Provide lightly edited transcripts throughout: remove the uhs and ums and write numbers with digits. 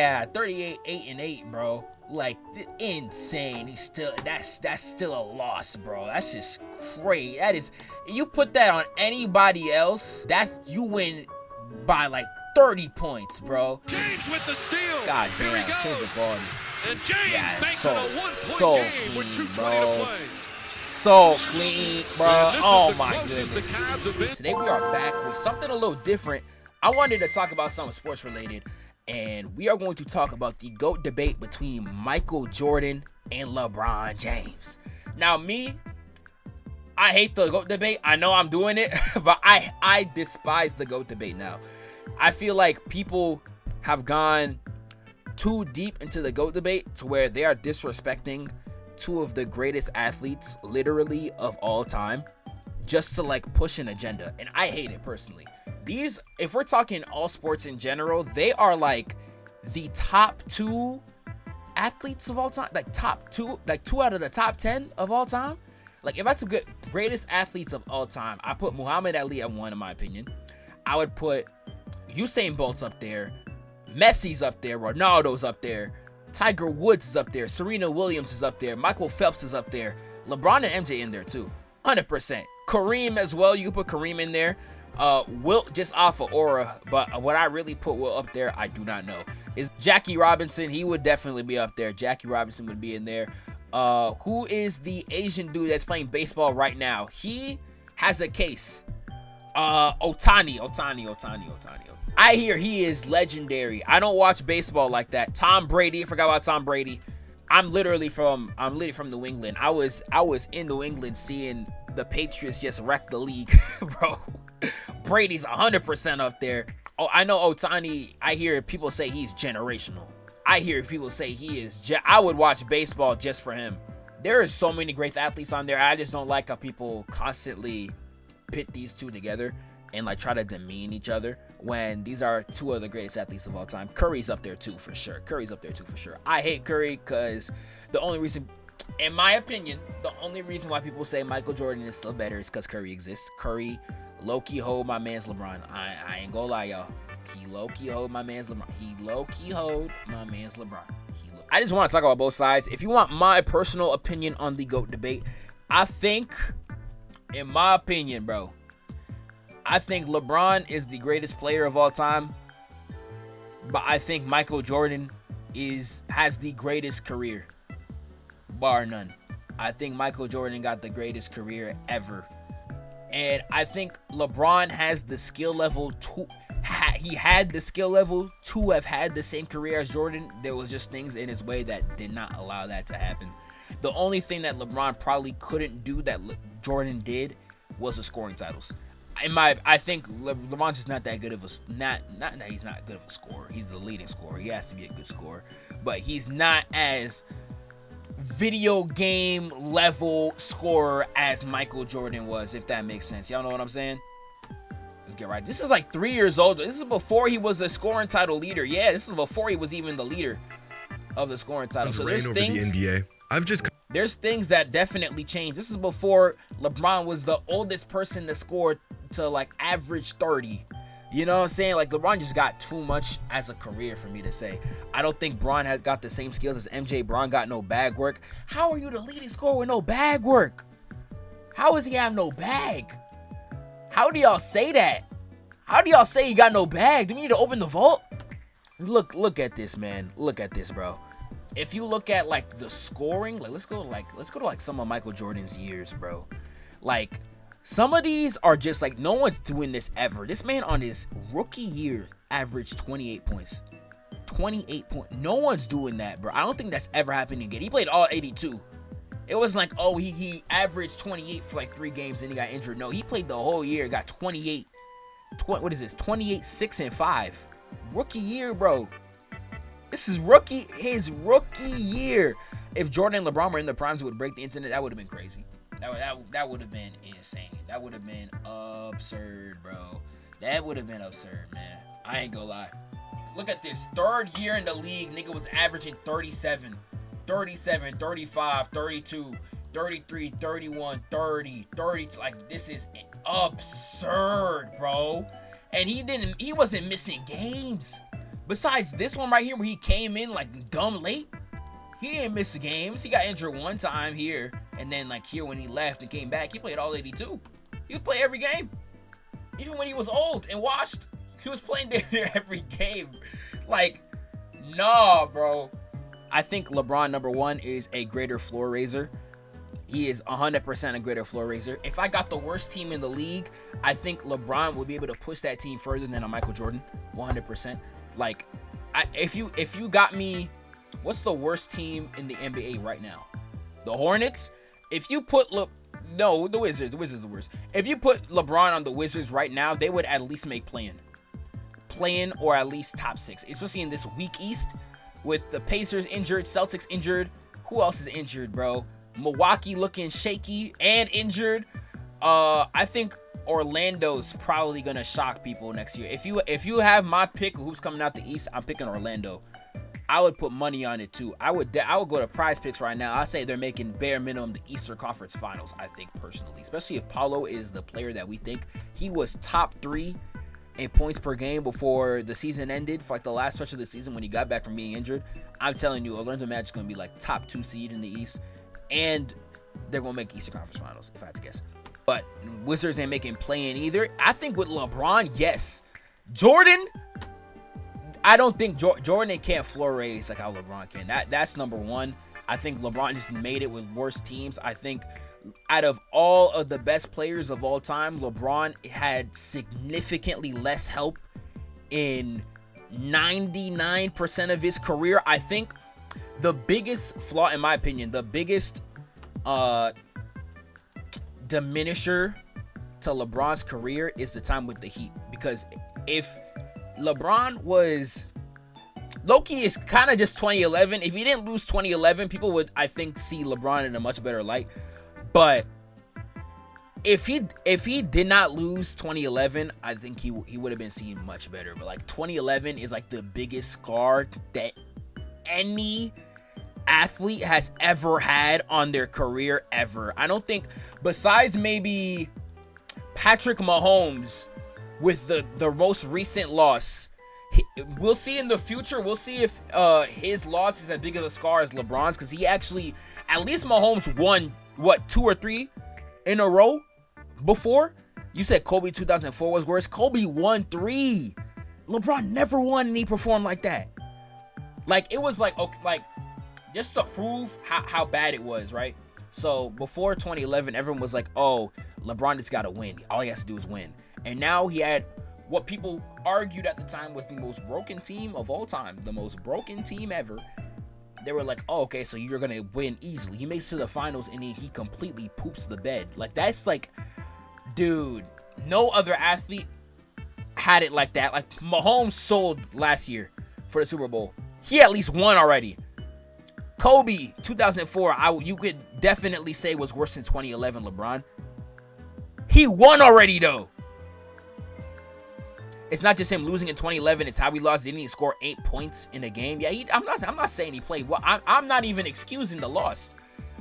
Yeah, 38, 8-8, bro. Like, insane. He's still, that's still a loss, bro. That's just crazy. That is, you put that on anybody else, you win by like 30 points, bro. James with the steal. God damn, Here he goes. And James makes it a one-point game with 2:20 to play. So clean, bro. Oh my goodness. Today we are back with something a little different. I wanted to talk about something sports related, and we are going to talk about the GOAT debate between Michael Jordan and LeBron James. Now, I hate the GOAT debate. I know I'm doing it, but I despise the GOAT debate now. I feel like people have gone too deep into the GOAT debate to where they are disrespecting two of the greatest athletes literally of all time just to like push an agenda, and I hate it personally. These, if we're talking all sports in general, they are like the top 2 athletes of all time, like top 2, like 2 out of the top 10 of all time. Like if I took greatest athletes of all time, I put Muhammad Ali at 1 in my opinion. I would put Usain Bolt's up there, Messi's up there, Ronaldo's up there, Tiger Woods is up there, Serena Williams is up there, Michael Phelps is up there, LeBron and MJ in there too, 100%. Kareem as well, you can put Kareem in there. Wilt just off of aura, but what I really put Wilt up there, I do not know. Is Jackie Robinson? He would definitely be up there. Jackie Robinson would be in there. Who is the Asian dude that's playing baseball right now? He has a case. Ohtani. I hear he is legendary. I don't watch baseball like that. Tom Brady, I forgot about Tom Brady. I'm literally from New England. I was in New England seeing the Patriots just wreck the league, bro. Brady's 100% up there. Oh, I know Ohtani. I hear people say he's generational. I hear people say he is. I would watch baseball just for him. There are so many great athletes on there. I just don't like how people constantly pit these two together and like try to demean each other when these are 2 of the greatest athletes of all time. Curry's up there too for sure. I hate Curry because the only reason, in my opinion, the only reason why people say Michael Jordan is still better is because Curry exists. Curry low-key hold my man's LeBron. I ain't gonna lie, y'all. He low-key hold my man's LeBron. I just want to talk about both sides. If you want my personal opinion on the GOAT debate, I think, in my opinion, bro, I think LeBron is the greatest player of all time, but I think Michael Jordan has the greatest career, bar none. I think Michael Jordan got the greatest career ever. And I think LeBron has the skill level to have had the same career as Jordan. There was just things in his way that did not allow that to happen. The only thing that LeBron probably couldn't do that Jordan did was the scoring titles. I think LeBron's just not that good of not that he's not good of a scorer. He's the leading scorer. He has to be a good scorer, but he's not as video game level scorer as Michael Jordan was, if that makes sense. Y'all know what I'm saying? Let's get right. This is like 3 years old. This is before he was a scoring title leader. Yeah, this is before he was even the leader of the scoring title. So there's things. The NBA. There's things that definitely changed. This is before LeBron was the oldest person to score to like average 30. You know what I'm saying? Like, LeBron just got too much as a career for me to say. I don't think Bron has got the same skills as MJ. Bron got no bag work. How are you the leading scorer with no bag work? How does he have no bag? How do y'all say that? How do y'all say he got no bag? Do we need to open the vault? Look at this, man. Look at this, bro. If you look at like the scoring, like let's go to some of Michael Jordan's years, bro. Like, some of these are just like, no one's doing this ever. This man on his rookie year averaged 28 points. 28 points. No one's doing that, bro. I don't think that's ever happened again. He played all 82. It wasn't like, oh, he averaged 28 for like 3 games and he got injured. No, he played the whole year, got 28. What is this? 28, 6, and 5. Rookie year, bro. This is his rookie year. If Jordan and LeBron were in the primes, would break the internet, that would have been crazy. That would have been insane. That would have been absurd, bro. That would have been absurd, man. I ain't gonna lie. Look at this. 3rd year in the league, nigga was averaging 37, 35, 32, 33, 31, 30, 30. Like, this is absurd, bro. And he wasn't missing games. Besides this one right here where he came in like dumb late, he didn't miss the games. He got injured one time here, and then like here when he left and came back, he played all 82. He would play every game. Even when he was old and washed, he was playing there every game. Like, nah, bro. I think LeBron, number one, is a greater floor raiser. He is 100% a greater floor raiser. If I got the worst team in the league, I think LeBron would be able to push that team further than a Michael Jordan, 100%. Like, if you got me, what's the worst team in the NBA right now? The Hornets? If you put no, the Wizards. The Wizards are the worst. If you put LeBron on the Wizards right now, they would at least make play-in or at least top 6, especially in this weak East with the Pacers injured, Celtics injured. Who else is injured, bro? Milwaukee looking shaky and injured. I think Orlando's probably gonna shock people next year. If you have my pick of who's coming out the East, I'm picking Orlando. I would put money on it too. I would go to Prize Picks right now. I say they're making bare minimum the Eastern Conference Finals. I think personally, especially if Paulo is the player that we think. He was top 3 in points per game before the season ended for like the last stretch of the season when he got back from being injured. I'm telling you, Orlando Magic's gonna be like top 2 seed in the East, and they're gonna make Eastern Conference Finals if I had to guess. But Wizards ain't making play-in either. I think with LeBron, yes. Jordan, I don't think Jordan can't floor raise like how LeBron can. That's number one. I think LeBron just made it with worse teams. I think out of all of the best players of all time, LeBron had significantly less help in 99% of his career. I think the biggest flaw, in my opinion, the biggest diminisher to LeBron's career is the time with the Heat. Because if LeBron was low-key is kind of just 2011. If he didn't lose 2011, people would, I think, see LeBron in a much better light. But if he did not lose 2011, I think he would have been seen much better. But like 2011 is like the biggest scar that any athlete has ever had on their career ever. I don't think, besides maybe Patrick Mahomes with the most recent loss, we'll see in the future. We'll see if his loss is as big of a scar as LeBron's, because he actually, at least Mahomes won what, 2 or 3 in a row before. You said Kobe 2004 was worse. Kobe won 3. LeBron never won and he performed like that. Like, it was like, okay, like, just to prove how bad it was, right? So before 2011, everyone was like, oh, LeBron just got to win. All he has to do is win. And now he had what people argued at the time was the most broken team of all time, the most broken team ever. They were like, oh, okay, so you're going to win easily. He makes it to the finals and he completely poops the bed. Like, that's like, dude, no other athlete had it like that. Like, Mahomes sold last year for the Super Bowl. He at least won already. Kobe, 2004, you could definitely say was worse than 2011 LeBron. He won already, though. It's not just him losing in 2011. It's how he lost. Didn't he score 8 points in a game? Yeah, I'm not saying he played well. I'm not even excusing the loss.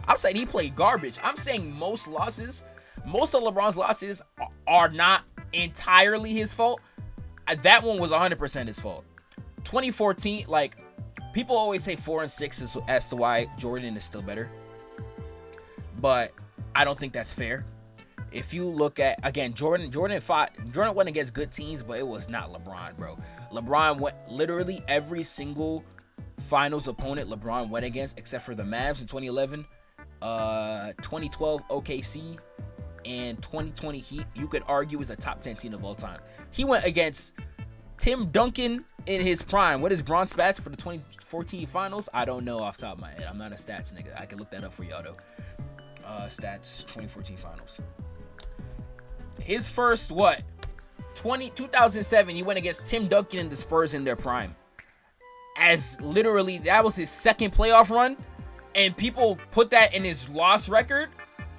I'm saying he played garbage. I'm saying most of LeBron's losses are not entirely his fault. That one was 100% his fault. 2014, like, people always say 4 and 6 as to why Jordan is still better. But I don't think that's fair. If you look at, again, Jordan went against good teams, but it was not LeBron, bro. LeBron went literally every single finals opponent LeBron went against, except for the Mavs in 2011, 2012 OKC, and 2020 Heat. You could argue is a top 10 team of all time. He went against Tim Duncan in his prime. What is Bron's stats for the 2014 finals? I don't know off the top of my head. I'm not a stats nigga. I can look that up for y'all though. Stats 2014 finals. His first 2007, he went against Tim Duncan and the Spurs in their prime. As literally, that was his second playoff run, and people put that in his loss record.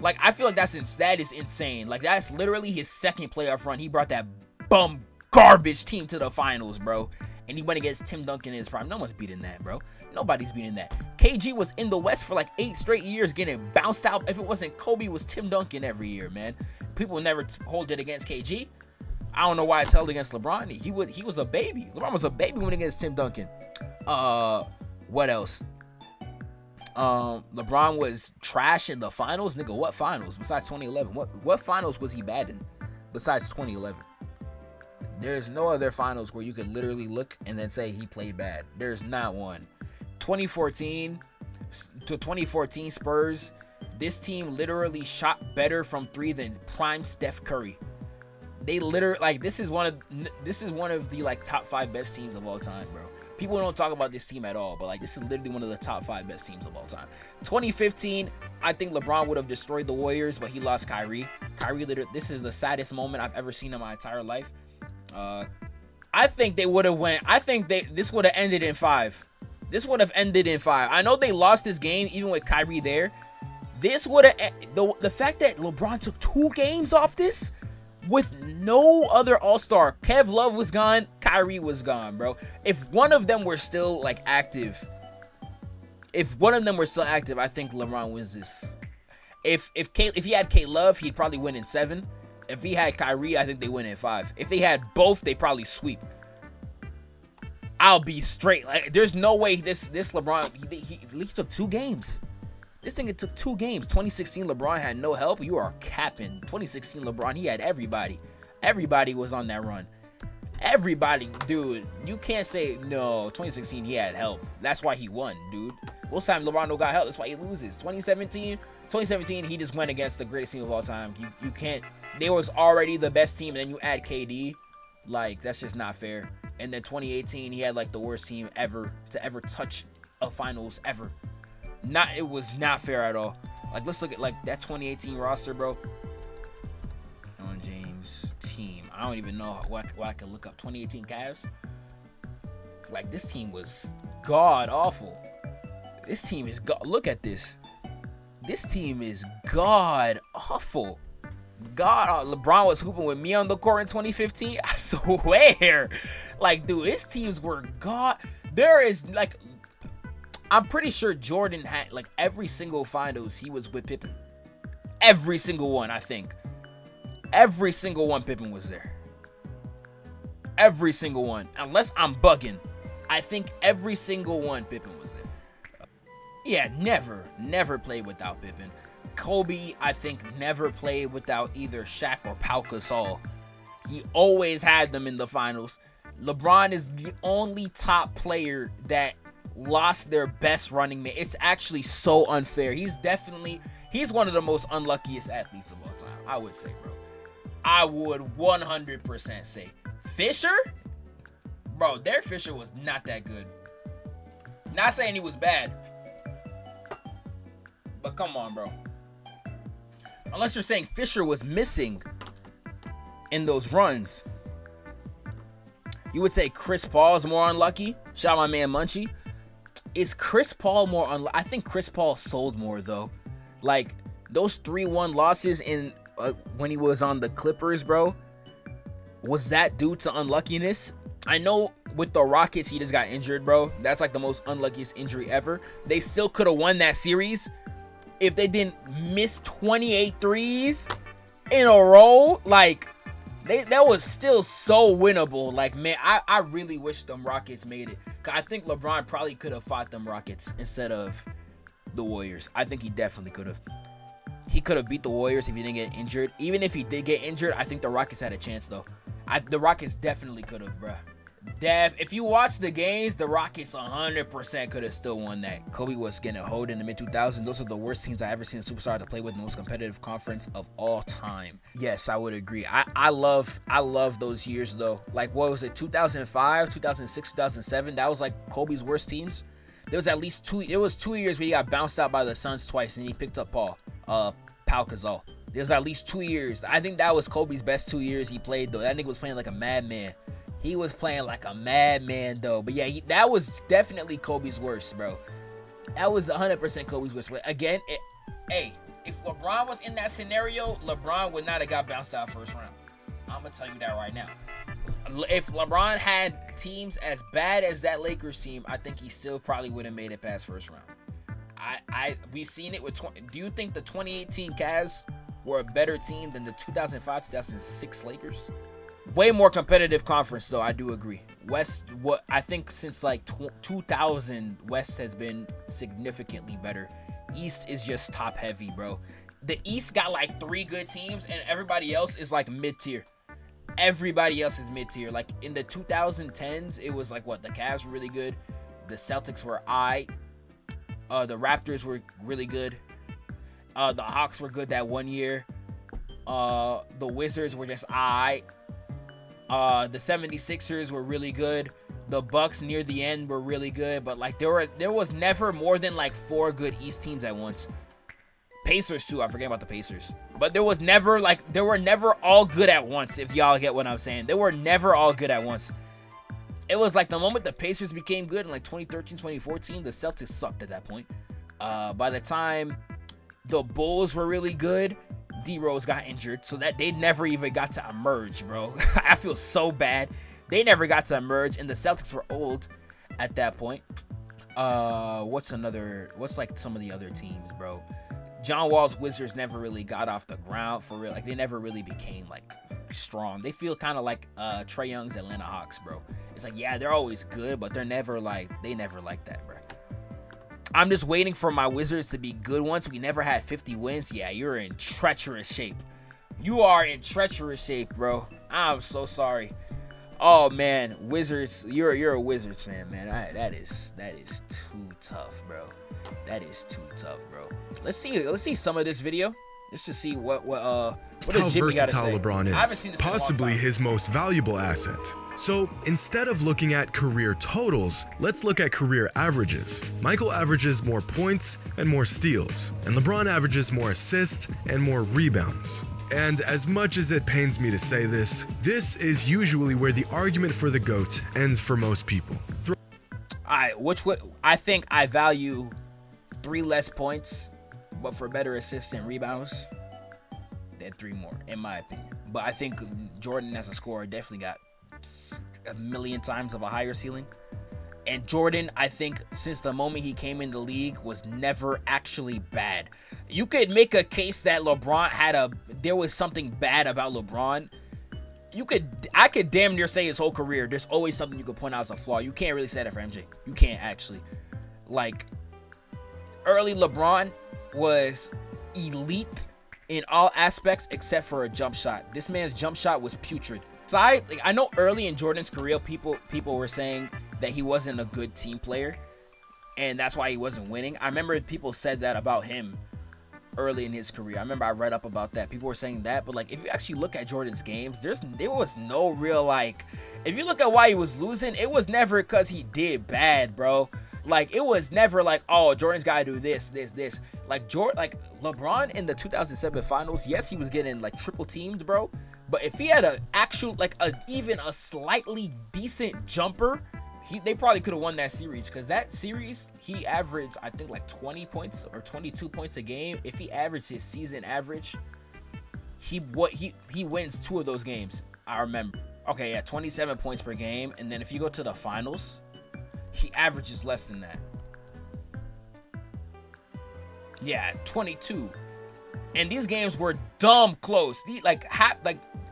Like, I feel like that is insane. Like, that's literally his second playoff run. He brought that bum garbage team to the finals, bro. And he went against Tim Duncan in his prime. No one's beating that, bro. Nobody's beating that. KG was in the West for like 8 straight years getting bounced out. If it wasn't Kobe, it was Tim Duncan every year, man. People never hold it against KG. I don't know why it's held against LeBron. He was a baby. LeBron was a baby when against Tim Duncan. What else? LeBron was trash in the finals. Nigga, what finals besides 2011? What finals was he bad in besides 2011? There's no other finals where you could literally look and then say he played bad. There's not one. 2014 to 2014 Spurs, this team literally shot better from 3 than prime Steph Curry. They literally, like, this is one of the like top 5 best teams of all time, bro. People don't talk about this team at all, but like this is literally one of the top 5 best teams of all time. 2015, I think LeBron would have destroyed the Warriors, but he lost Kyrie. This is the saddest moment I've ever seen in my entire life. I think they would have went. I think this would have ended in 5. This would have ended in 5. I know they lost this game even with Kyrie there. This would have the fact that LeBron took 2 games off this with no other All-Star. Kev Love was gone. Kyrie was gone, bro. If one of them were still like active, I think LeBron wins this. If he had K Love, he'd probably win in 7. If he had Kyrie, I think they win in 5. If they had both, they probably sweep. I'll be straight. Like, there's no way this LeBron, he took 2 games. This thing, it took 2 games. 2016 LeBron had no help. You are capping. 2016 LeBron, he had everybody. Everybody was on that run. Everybody, dude. You can't say no. 2016 he had help. That's why he won, dude. Most time LeBron no got help. That's why he loses. 2017 he just went against the greatest team of all time. You can't. They was already the best team, and then you add KD. Like, that's just not fair. And then 2018 he had like the worst team ever to ever touch a finals ever. It was not fair at all. Like, let's look at like that 2018 roster, bro. On James team. I don't even know what I can look up. 2018 Cavs. Like, this team was god awful. This team is look at this. This team is god awful. LeBron was hooping with me on the court in 2015. I swear. Like, dude, his teams were god. There is like, I'm pretty sure Jordan had like every single finals he was with Pippen. Every single one, I think. Every single one Pippen was there. Every single one. Unless I'm bugging. I think every single one Pippen was there. Yeah, never played without Pippen. Kobe, I think, never played without either Shaq or Pau Gasol. He always had them in the finals. LeBron is the only top player that lost their best running mate. It's actually so unfair. He's one of the most unluckiest athletes of all time, I would say, bro. I would 100% say. Fisher? Bro, Derek Fisher was not that good. Not saying he was bad. But come on, bro. Unless you're saying Fisher was missing in those runs. You would say Chris Paul is more unlucky. Shout out my man Munchie. Is Chris Paul more unlucky? I think Chris Paul sold more, though. Like, those 3-1 losses in when he was on the Clippers, bro. Was that due to unluckiness? I know with the Rockets, he just got injured, bro. That's like the most unluckiest injury ever. They still could have won that series if they didn't miss 28 threes in a row. Like, that was still so winnable. Like, man, I really wish them Rockets made it. Cause I think LeBron probably could have fought them Rockets instead of the Warriors. I think he definitely could have. He could have beat the Warriors if he didn't get injured. Even if he did get injured, I think the Rockets had a chance, though. The Rockets definitely could have, bro. If you watch the games, the Rockets 100% could have still won that. Kobe was getting a hold in the mid-2000s. Those are the worst teams I ever seen a superstar to play with in the most competitive conference of all time. Yes, I would agree. I love those years, though. Like, what was it, 2005, 2006, 2007? That was like Kobe's worst teams. There was at least 2 years where he got bounced out by the Suns twice and he picked up Pau Gasol. There's at least 2 years. I think that was Kobe's best 2 years he played, though. That nigga was playing like a madman. He was playing like a madman, though. But yeah, that was definitely Kobe's worst, bro. That was 100% Kobe's worst. But again, if LeBron was in that scenario, LeBron would not have got bounced out first round. I'm going to tell you that right now. If LeBron had teams as bad as that Lakers team, I think he still probably would have made it past first round. We've seen it with. Do you think the 2018 Cavs were a better team than the 2005-2006 Lakers? Way more competitive conference, though. I do agree. West, what I think since like 2000, West has been significantly better. East is just top heavy, bro. The East got like 3 good teams, and everybody else is like mid-tier. Everybody else is mid-tier. Like in the 2010s, it was like what, the Cavs were really good, the Celtics were the Raptors were really good, the Hawks were good that one year, the Wizards were just the 76ers were really good. The Bucks near the end were really good, but like there was never more than like 4 good East teams at once. Pacers too, I'm forgetting about the Pacers. But they were never all good at once, if y'all get what I'm saying. They were never all good at once. It was like the moment the Pacers became good in like 2013, 2014, the Celtics sucked at that point. By the time the Bulls were really good, D-Rose got injured, so that they never even got to emerge, bro. I feel so bad. They never got to emerge, and the Celtics were old at that point. What's like some of the other teams, bro? John Wall's Wizards never really got off the ground for real. Like, they never really became like strong. They feel kind of like Trae Young's Atlanta Hawks, bro. It's like, yeah, they're always good, but they never like that, bro. I'm just waiting for my Wizards to be good once we never had 50 wins. Yeah, you're in treacherous shape. You are in treacherous shape, bro. I'm so sorry. Oh man, Wizards, you're a Wizards fan, man. That is too tough, bro. That is too tough, bro. Let's see some of this video. Let's just see what does Jimmy gotta say. How versatile LeBron is, possibly his most valuable asset. So instead of looking at career totals, let's look at career averages. Michael averages more points and more steals, and LeBron averages more assists and more rebounds. And as much as it pains me to say this, this is usually where the argument for the GOAT ends for most people. I think I value 3 less points, but for better assists and rebounds than 3 more, in my opinion. But I think Jordan as a scorer definitely got a million times of a higher ceiling. And Jordan, I think, since the moment he came in the league, was never actually bad. You could make a case that there was something bad about LeBron. I could damn near say his whole career, there's always something you could point out as a flaw. You can't really say that for MJ. You can't actually. Like, early LeBron was elite in all aspects except for a jump shot. This man's jump shot was putrid. I know early in Jordan's career, people were saying that he wasn't a good team player, and that's why he wasn't winning. I remember people said that about him early in his career. I remember I read up about that. People were saying that, but like if you actually look at Jordan's games, there was no real like. If you look at why he was losing, it was never because he did bad, bro. Like it was never like, oh, Jordan's gotta do this. Like LeBron in the 2007 finals, yes, he was getting like triple teamed, bro. But if he had even a slightly decent jumper, they probably could have won that series. Because that series, he averaged, I think, like 20 points or 22 points a game. If he averaged his season average, he wins 2 of those games. I remember. Okay, yeah, 27 points per game. And then if you go to the finals, he averages less than that. Yeah, 22. And these games were dumb close.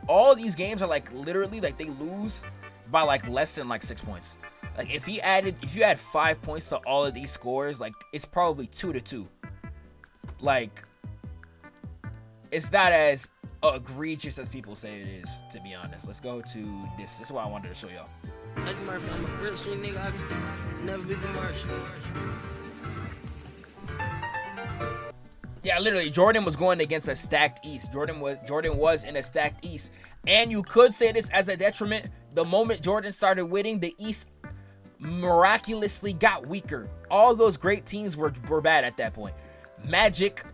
All these games are like literally like they lose by like less than like 6 points. Like if you add 5 points to all of these scores, like it's probably 2-2. Like it's not as egregious as people say it is, to be honest. Let's go to this. This is what I wanted to show y'all. Like Murphy, I'm a real street nigga. I can never be commercial. Yeah, literally, Jordan was going against a stacked East. Jordan was in a stacked East. And you could say this as a detriment. The moment Jordan started winning, the East miraculously got weaker. All those great teams were bad at that point. Magic,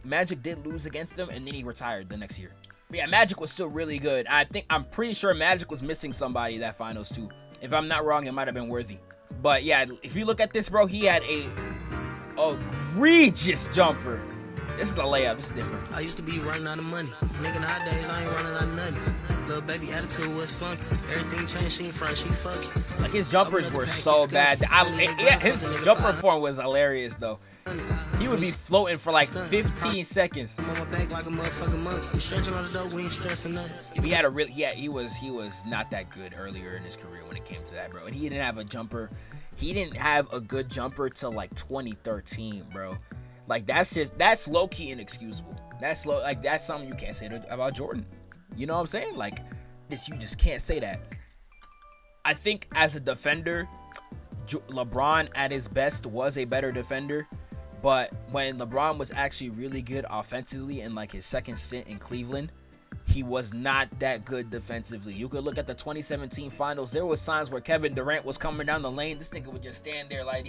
Magic did lose against them, and then he retired the next year. But yeah, Magic was still really good. I'm pretty sure Magic was missing somebody that finals too. If I'm not wrong, it might have been Worthy. But yeah, if you look at this, bro, he had a egregious jumper. This is a layup. This is different. I used to be running out of money. Nigga, nowadays I ain't running out of nothing. Little baby attitude was funky. Everything changed, she in front, she fucking. Like, his jumpers were so bad. Yeah, his jumper form was hilarious, though. He would be floating for like 15 seconds. I'm on my back like a motherfucking monkey. Stretching on the dope, we ain't stressing nothing. He had a real, he was not that good earlier in his career when it came to that, bro. And he didn't have a jumper. He didn't have a good jumper till like 2013, bro. Like, that's low-key inexcusable. That's something you can't say about Jordan. You know what I'm saying? Like, you just can't say that. I think as a defender, LeBron at his best was a better defender. But when LeBron was actually really good offensively in like his second stint in Cleveland, he was not that good defensively. You could look at the 2017 finals. There was times where Kevin Durant was coming down the lane. This nigga would just stand there like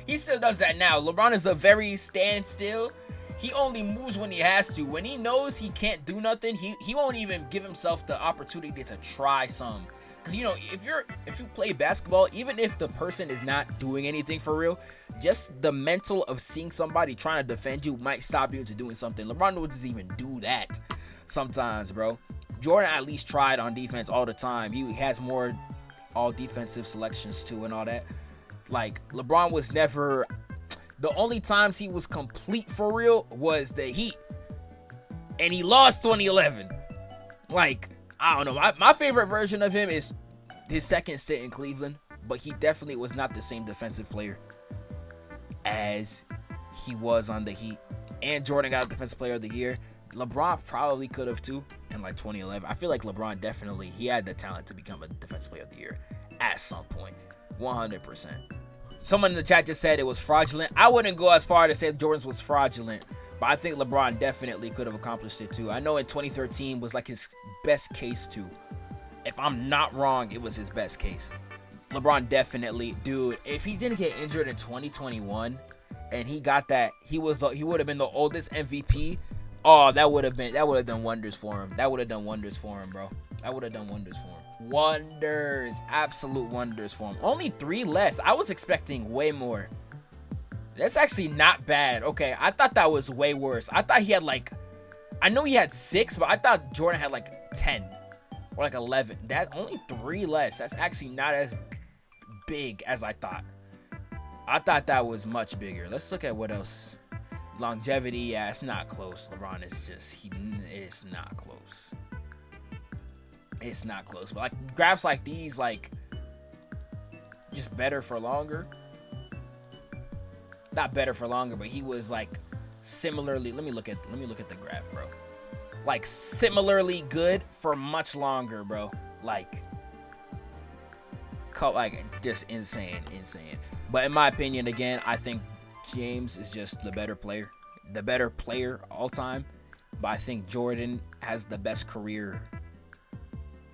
he still does that now. LeBron is a very standstill. He only moves when he has to. When he knows he can't do nothing, he won't even give himself the opportunity to try some. Because, you know, if you play basketball, even if the person is not doing anything for real, just the mental of seeing somebody trying to defend you might stop you into doing something. LeBron doesn't even do that sometimes, bro. Jordan at least tried on defense all the time. He has more all defensive selections too and all that. Like, LeBron was never... The only times he was complete for real was the Heat. And he lost 2011. Like, I don't know. My favorite version of him is his second stint in Cleveland. But he definitely was not the same defensive player as he was on the Heat. And Jordan got Defensive Player of the Year. LeBron probably could have too in like 2011. I feel like LeBron definitely, he had the talent to become a Defensive Player of the Year at some point. 100%. Someone in the chat just said it was fraudulent. I wouldn't go as far to say Jordan's was fraudulent, but I think LeBron definitely could have accomplished it too. I know in 2013 was like his best case too. If I'm not wrong, it was his best case. LeBron definitely, dude, if he didn't get injured in 2021 and he got that, he would have been the oldest MVP. Oh, that would have done wonders for him. That would have done wonders for him, bro. That would have done wonders for him. Wonders, absolute wonders for him. Only 3 less. I was expecting way more. That's actually not bad. Okay, I thought that was way worse. I thought he had like, I know he had 6, but I thought Jordan had like 10 or like 11. That only 3 less. That's actually not as big as I thought. I thought that was much bigger. Let's look at what else. Longevity, yeah, it's not close. LeBron is just, it's not close. It's not close. But like graphs like these, like just better for longer. Not better for longer, but he was like similarly. Let me look at the graph, bro. Like similarly good for much longer, bro. Like just insane. But in my opinion, again, I think James is just the better player all time. But I think Jordan has the best career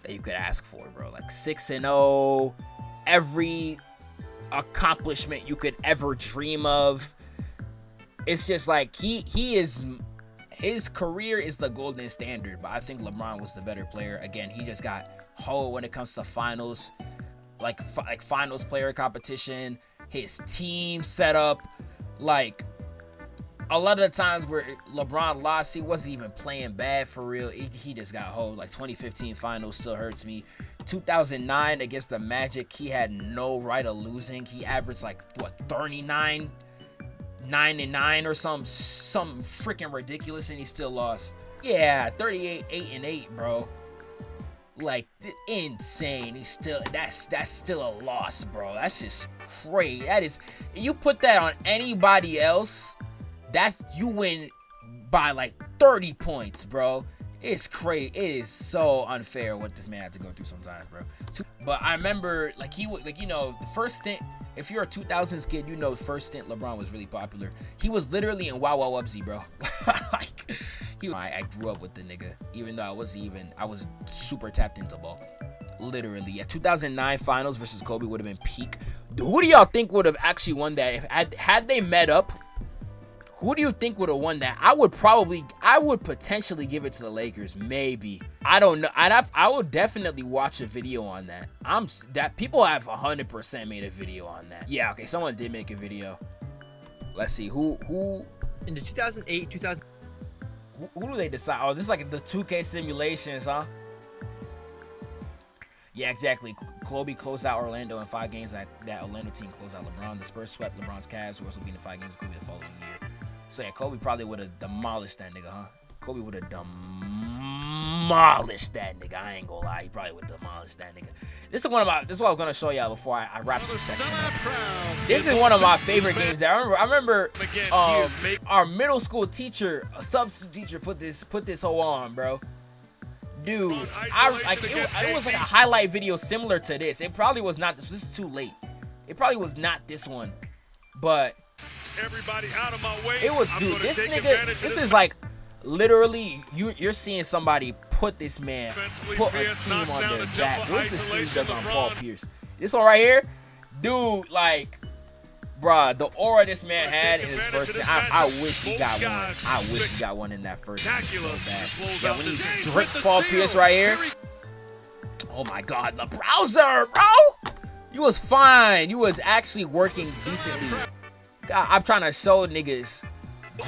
that you could ask for, bro. Like 6-0, every accomplishment you could ever dream of. It's just like his career is the golden standard. But I think LeBron was the better player. Again, he just got hold when it comes to finals, like finals player competition. His team setup. Like, a lot of the times where LeBron lost, he wasn't even playing bad for real. He just got hold. Like 2015 finals still hurts me. 2009 against the Magic, he had no right of losing. He averaged like, what, 39, 9-9 or something freaking ridiculous, and he still lost. Yeah, 38, 8-8, bro. Like, insane. That's still a loss, bro. That's just crazy. That is, you put that on anybody else, you win by like 30 points, bro. It's crazy. It is so unfair what this man had to go through sometimes, bro. But I remember, like, he would, like, you know, the first stint, if you're a 2000s kid, you know, the first stint LeBron was really popular. He was literally in Wow Wow Wubsy, bro. Like, I grew up with the nigga, even though I was super tapped into ball. Literally, yeah. 2009 finals versus Kobe would have been peak. Who do y'all think would have actually won that? If had they met up, who do you think would have won that? I would potentially give it to the Lakers, maybe. I don't know. I would definitely watch a video on that. People have 100% made a video on that. Yeah, okay, someone did make a video. Let's see who In the 2008, 2000. Who do they decide? Oh, this is like the 2K simulations, huh? Yeah, exactly. Kobe closed out Orlando in 5 games. That Orlando team closed out LeBron. The Spurs swept LeBron's Cavs, who also beat in 5 games. Kobe the following year. So yeah, Kobe probably would have demolished that nigga, huh? Kobe would have demolished that nigga. I ain't gonna lie, he probably would have demolished that nigga. This is what I'm gonna show y'all before I wrap this section up. This is one of my favorite games. I remember our middle school teacher, a substitute teacher, put this whole on, bro. Dude, it was like a highlight video similar to this. It probably was not this. This is too late. It probably was not this one, but everybody out of my way. It was, dude. This nigga. This is like literally you're seeing somebody put this man, put a team on their back. What's this team does on Paul Pierce? This one right here, dude. Like, bruh, the aura this man had in his first game. I wish he got one. I wish he got one in that first game so bad. Yeah, when he stripped Paul Pierce right here. Oh my God, the browser, bro. You was fine. You was actually working decently. God, I'm trying to show niggas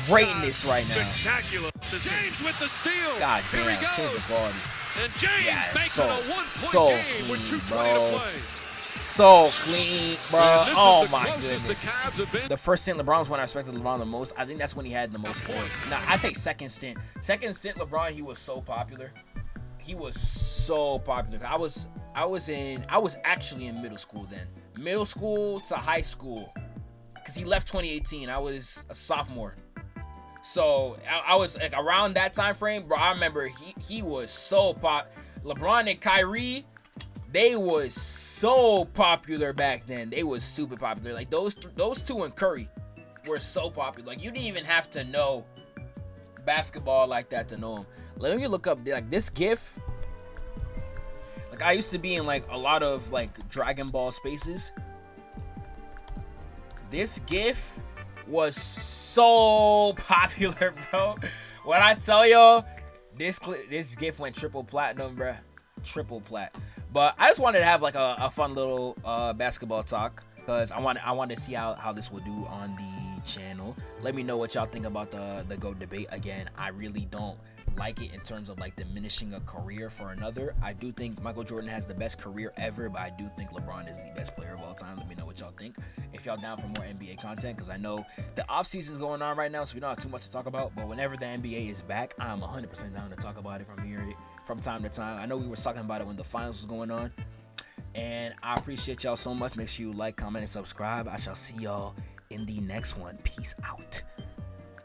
greatness right now. James with the steal. God damn, Here he change goes. the body. And James makes it a 1-point so game with clean, 2:20 to play. So clean, bro. Oh my goodness. goodness. The first stint LeBron was when I respected LeBron the most. I think that's when he had the most points. Now I say second stint. Second stint LeBron, he was so popular. He was so popular. I was actually in middle school then. Middle school to high school. Cause he left 2018. I was a sophomore. So I was like around that time frame, bro. I remember he was so pop. LeBron and Kyrie, they was so popular back then. They was stupid popular. Like those two and Curry were so popular. Like you didn't even have to know basketball like that to know them. Let me look up like this GIF. Like I used to be in like a lot of like Dragon Ball spaces. This GIF was so popular, bro. When I tell y'all, this GIF went triple platinum, bro. Triple plat. But I just wanted to have like a fun little basketball talk because I want to see how this will do on the channel. Let me know what y'all think about the GOAT debate. Again, I really don't like it in terms of like diminishing a career for another. I do think Michael Jordan has the best career ever, but I do think LeBron is the best player of all time. Let me know what y'all think. If y'all down for more NBA content, because I know the off season is going on right now, so we don't have too much to talk about. But whenever the NBA is back, I'm 100% down to talk about it from time to time. I know we were talking about it when the finals was going on, and I appreciate y'all so much. Make sure you like, comment, and subscribe. I shall see y'all in the next one. Peace out.